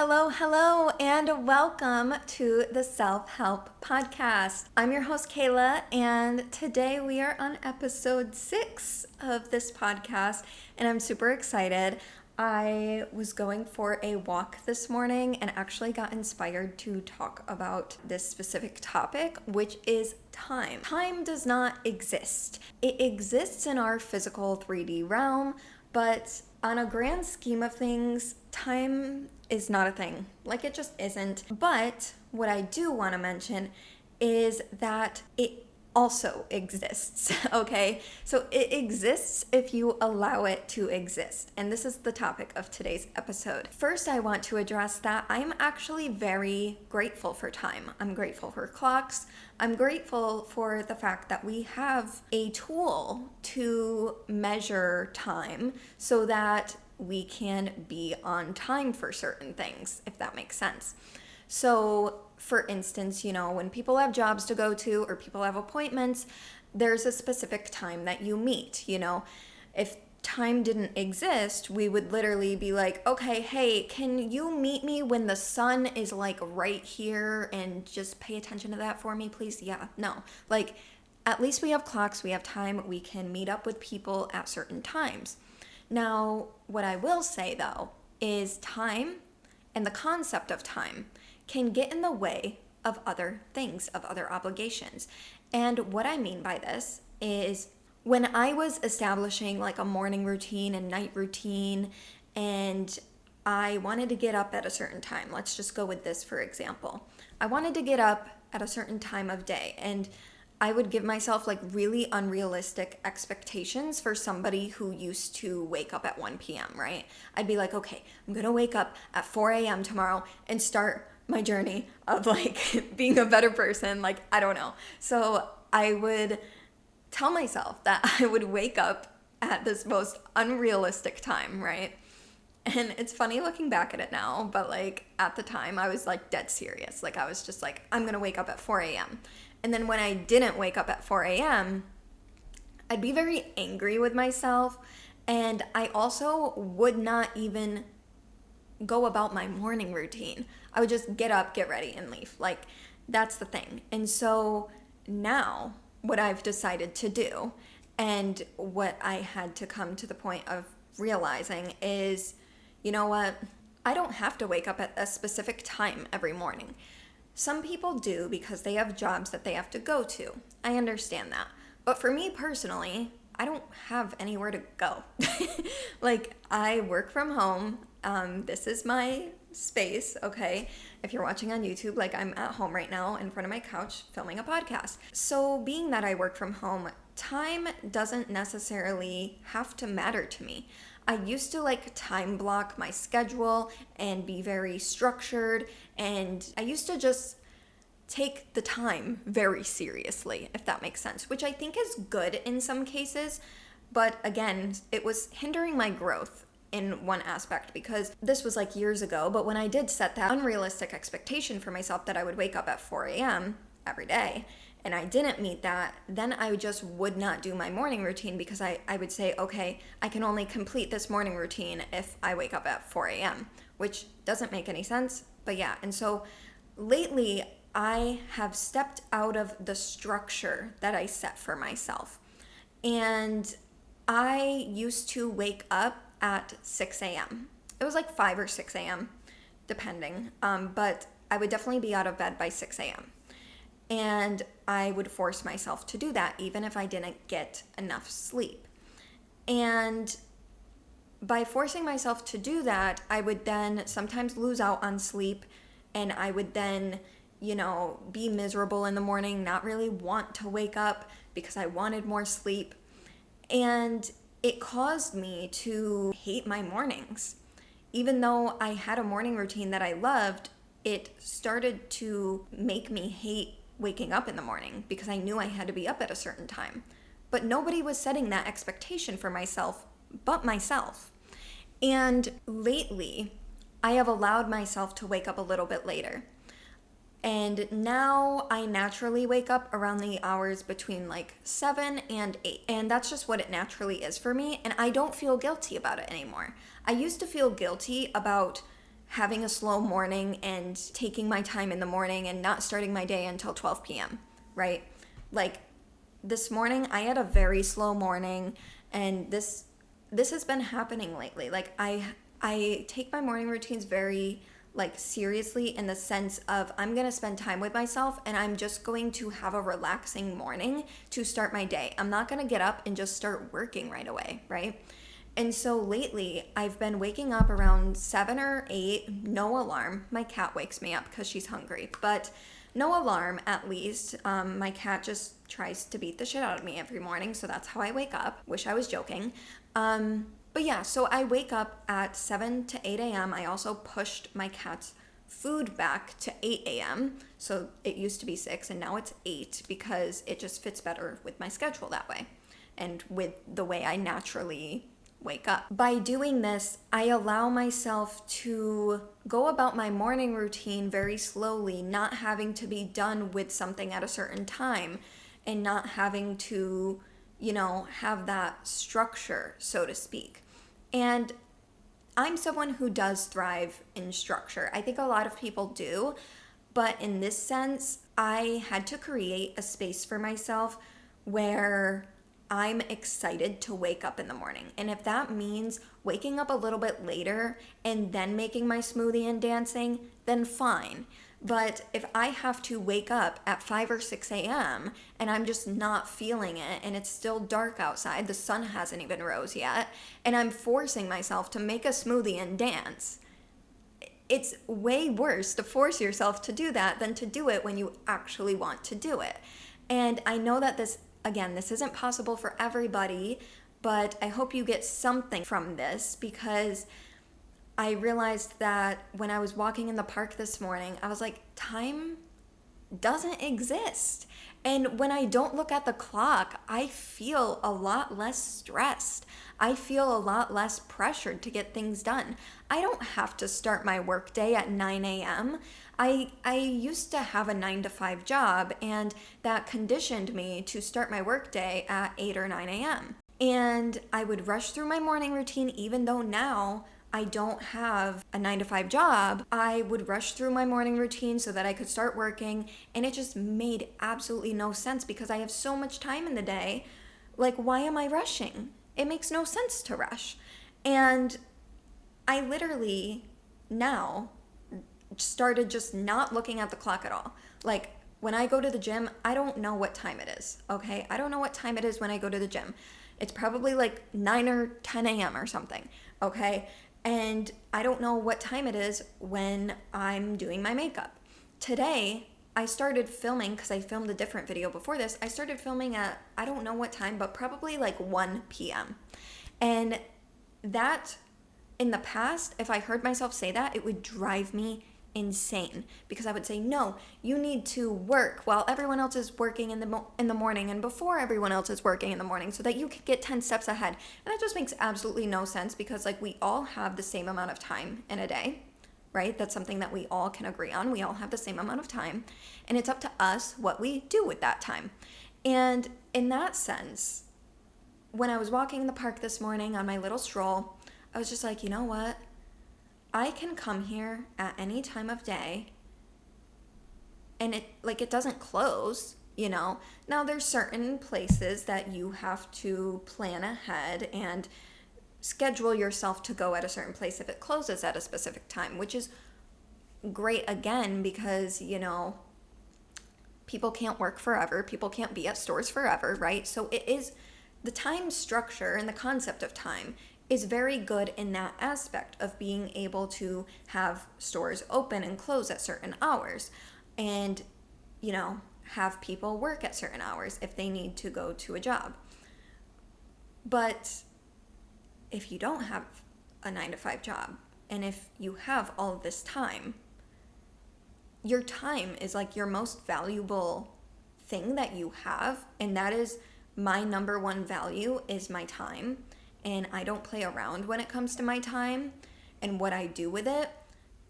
Hello, and welcome to the Self-Help Podcast. I'm your host, Kayla, and today we are on episode 6 of this podcast, and I'm super excited. I was going for a walk this morning and actually got inspired to talk about this specific topic, which is time. Time does not exist. It exists in our physical 3D realm, but on a grand scheme of things, time is not a thing. Like, it just isn't. But what I do want to mention is that it also exists, okay? So it exists if you allow it to exist. And this is the topic of today's episode. First, I want to address that I'm actually very grateful for time. I'm grateful for clocks. I'm grateful for the fact that we have a tool to measure time so that we can be on time for certain things, if that makes sense. So, for instance, when people have jobs to go to or people have appointments, there's a specific time that you meet, If time didn't exist, we would literally be like, okay, hey, can you meet me when the sun is like right here and just pay attention to that for me, please? Yeah, no. Like, at least we have clocks, we have time, we can meet up with people at certain times. Now, what I will say though is time and the concept of time can get in the way of other things, of other obligations. And what I mean by this is when I was establishing like a morning routine and night routine, and I wanted to get up at a certain time. Let's just go with this for example. I wanted to get up at a certain time of day, and I would give myself like really unrealistic expectations for somebody who used to wake up at 1 p.m., right? I'd be like, okay, I'm gonna wake up at 4 a.m. tomorrow and start my journey of like being a better person. Like, I don't know. So I would tell myself that I would wake up at this most unrealistic time, right? And it's funny looking back at it now, but like at the time I was like dead serious. Like, I was just like, I'm gonna wake up at 4 a.m. And then when I didn't wake up at 4 a.m., I'd be very angry with myself. And I also would not even go about my morning routine. I would just get up, get ready, and leave. Like, that's the thing. And so now what I've decided to do, and what I had to come to the point of realizing is, you know what? I don't have to wake up at a specific time every morning. Some people do because they have jobs that they have to go to. I understand that. But for me personally, I don't have anywhere to go. Like, I work from home. This is my space, okay? If you're watching on YouTube, like, I'm at home right now in front of my couch filming a podcast. So being that I work from home, time doesn't necessarily have to matter to me. I used to like time block my schedule and be very structured, and I used to just take the time very seriously, if that makes sense, which I think is good in some cases. But again, it was hindering my growth in one aspect, because this was like years ago, but when I did set that unrealistic expectation for myself that I would wake up at 4 a.m. every day, and I didn't meet that, then I just would not do my morning routine, because I would say, okay, I can only complete this morning routine if I wake up at 4 a.m., which doesn't make any sense, but yeah. And so lately, I have stepped out of the structure that I set for myself. And I used to wake up at 6 a.m. It was like 5 or 6 a.m., depending, but I would definitely be out of bed by 6 a.m. And I would force myself to do that even if I didn't get enough sleep. And by forcing myself to do that, I would then sometimes lose out on sleep, and I would then, be miserable in the morning, not really want to wake up because I wanted more sleep. And it caused me to hate my mornings. Even though I had a morning routine that I loved, it started to make me hate waking up in the morning because I knew I had to be up at a certain time. But nobody was setting that expectation for myself but myself. And lately, I have allowed myself to wake up a little bit later. And now I naturally wake up around the hours between like 7 and 8. And that's just what it naturally is for me. And I don't feel guilty about it anymore. I used to feel guilty about having a slow morning and taking my time in the morning and not starting my day until 12 p.m., right? Like this morning, I had a very slow morning, and this has been happening lately. Like I take my morning routines very like seriously, in the sense of I'm going to spend time with myself and I'm just going to have a relaxing morning to start my day. I'm not going to get up and just start working right away, right? And so lately, I've been waking up around 7 or 8, no alarm. My cat wakes me up because she's hungry, but no alarm at least. My cat just tries to beat the shit out of me every morning, so that's how I wake up. Wish I was joking. But yeah, so I wake up at 7 to 8 a.m. I also pushed my cat's food back to 8 a.m. So it used to be 6 and now it's 8 because it just fits better with my schedule that way and with the way I naturally wake up. By doing this, I allow myself to go about my morning routine very slowly, not having to be done with something at a certain time and not having to, have that structure, so to speak. And I'm someone who does thrive in structure. I think a lot of people do, but in this sense, I had to create a space for myself where I'm excited to wake up in the morning. And if that means waking up a little bit later and then making my smoothie and dancing, then fine. But if I have to wake up at 5 or 6 a.m. and I'm just not feeling it and it's still dark outside, the sun hasn't even rose yet, and I'm forcing myself to make a smoothie and dance, it's way worse to force yourself to do that than to do it when you actually want to do it. And I know that this isn't possible for everybody, but I hope you get something from this, because I realized that when I was walking in the park this morning, I was like, time doesn't exist. And when I don't look at the clock, I feel a lot less stressed. I feel a lot less pressured to get things done. I don't have to start my workday at 9 a.m. I used to have a 9 to 5 job, and that conditioned me to start my workday at 8 or 9 a.m. And I would rush through my morning routine, even though now I don't have a 9 to 5 job. I would rush through my morning routine so that I could start working, and it just made absolutely no sense because I have so much time in the day. Like, why am I rushing? It makes no sense to rush. And I literally now started just not looking at the clock at all. Like, when I go to the gym, I don't know what time it is, okay? I don't know what time it is when I go to the gym. It's probably like 9 or 10 a.m. or something, okay? And I don't know what time it is when I'm doing my makeup. Today, I started filming, because I filmed a different video before this. I started filming at, I don't know what time, but probably like 1 p.m. And that, in the past, if I heard myself say that, it would drive me insane, because I would say, no, you need to work while everyone else is working in the morning and before everyone else is working in the morning, so that you can get 10 steps ahead. And that just makes absolutely no sense, because like, we all have the same amount of time in a day, right? That's something that we all can agree on. We all have the same amount of time, and it's up to us what we do with that time. And in that sense, when I was walking in the park this morning on my little stroll, I was just like, you know what? I can come here at any time of day, and it doesn't close, Now there's certain places that you have to plan ahead and schedule yourself to go at a certain place if it closes at a specific time, which is great again, because, people can't work forever. People can't be at stores forever, right? So it is, the time structure and the concept of time is very good in that aspect of being able to have stores open and close at certain hours, and, have people work at certain hours if they need to go to a job. But if you don't have a 9 to 5 job, and if you have all of this time, your time is like your most valuable thing that you have, and that is my number one value, is my time. And I don't play around when it comes to my time and what I do with it.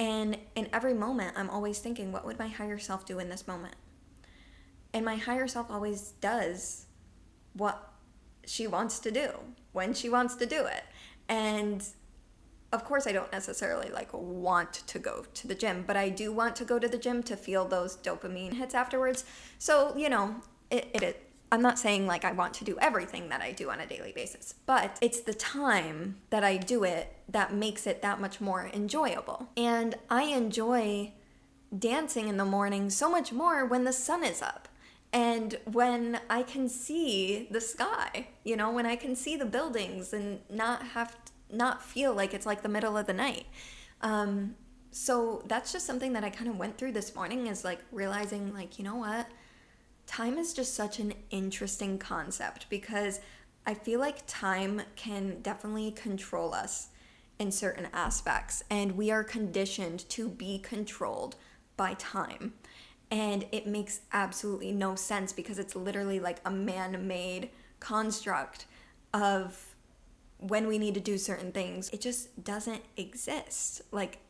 And in every moment, I'm always thinking, what would my higher self do in this moment? And my higher self always does what she wants to do when she wants to do it. And of course I don't necessarily like want to go to the gym, but I do want to go to the gym to feel those dopamine hits afterwards. So, I'm not saying like I want to do everything that I do on a daily basis, but it's the time that I do it that makes it that much more enjoyable. And I enjoy dancing in the morning so much more when the sun is up and when I can see the sky, when I can see the buildings and not feel like it's like the middle of the night. So that's just something that I kind of went through this morning, is like realizing like, you know what? Time is just such an interesting concept, because I feel like time can definitely control us in certain aspects, and we are conditioned to be controlled by time. And it makes absolutely no sense, because it's literally like a man-made construct of when we need to do certain things. It just doesn't exist. Like,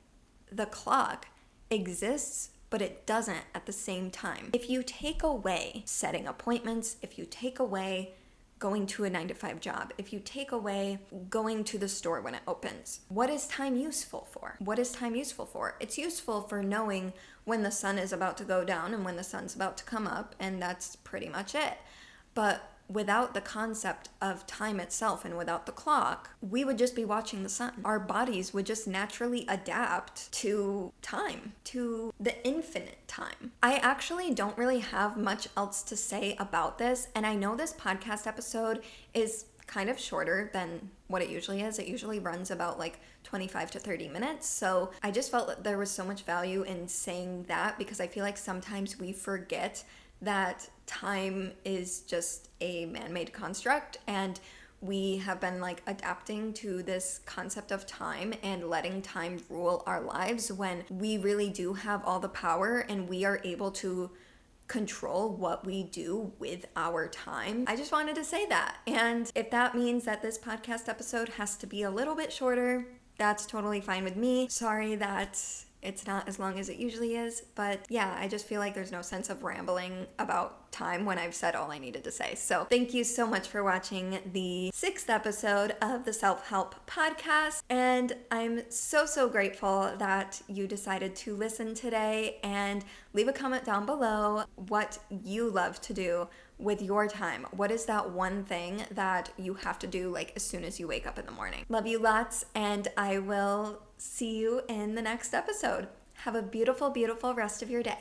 the clock exists, but it doesn't at the same time. If you take away setting appointments, if you take away going to a 9-to-5 job, if you take away going to the store when it opens, what is time useful for? What is time useful for? It's useful for knowing when the sun is about to go down and when the sun's about to come up, and that's pretty much it. But without the concept of time itself and without the clock, we would just be watching the sun. Our bodies would just naturally adapt to time, to the infinite time. I actually don't really have much else to say about this, and I know this podcast episode is kind of shorter than what it usually is. It usually runs about like 25 to 30 minutes. So I just felt that there was so much value in saying that, because I feel like sometimes we forget that time is just a man-made construct, and we have been like adapting to this concept of time and letting time rule our lives, when we really do have all the power and we are able to control what we do with our time. I just wanted to say that. And if that means that this podcast episode has to be a little bit shorter, that's totally fine with me. Sorry that it's not as long as it usually is, but yeah, I just feel like there's no sense of rambling about time when I've said all I needed to say. So thank you so much for watching the 6th episode of the Self-Help Podcast, and I'm so grateful that you decided to listen today. And leave a comment down below what you love to do with your time. What is that one thing that you have to do like as soon as you wake up in the morning? Love you lots, and I will see you in the next episode. Have a beautiful rest of your day.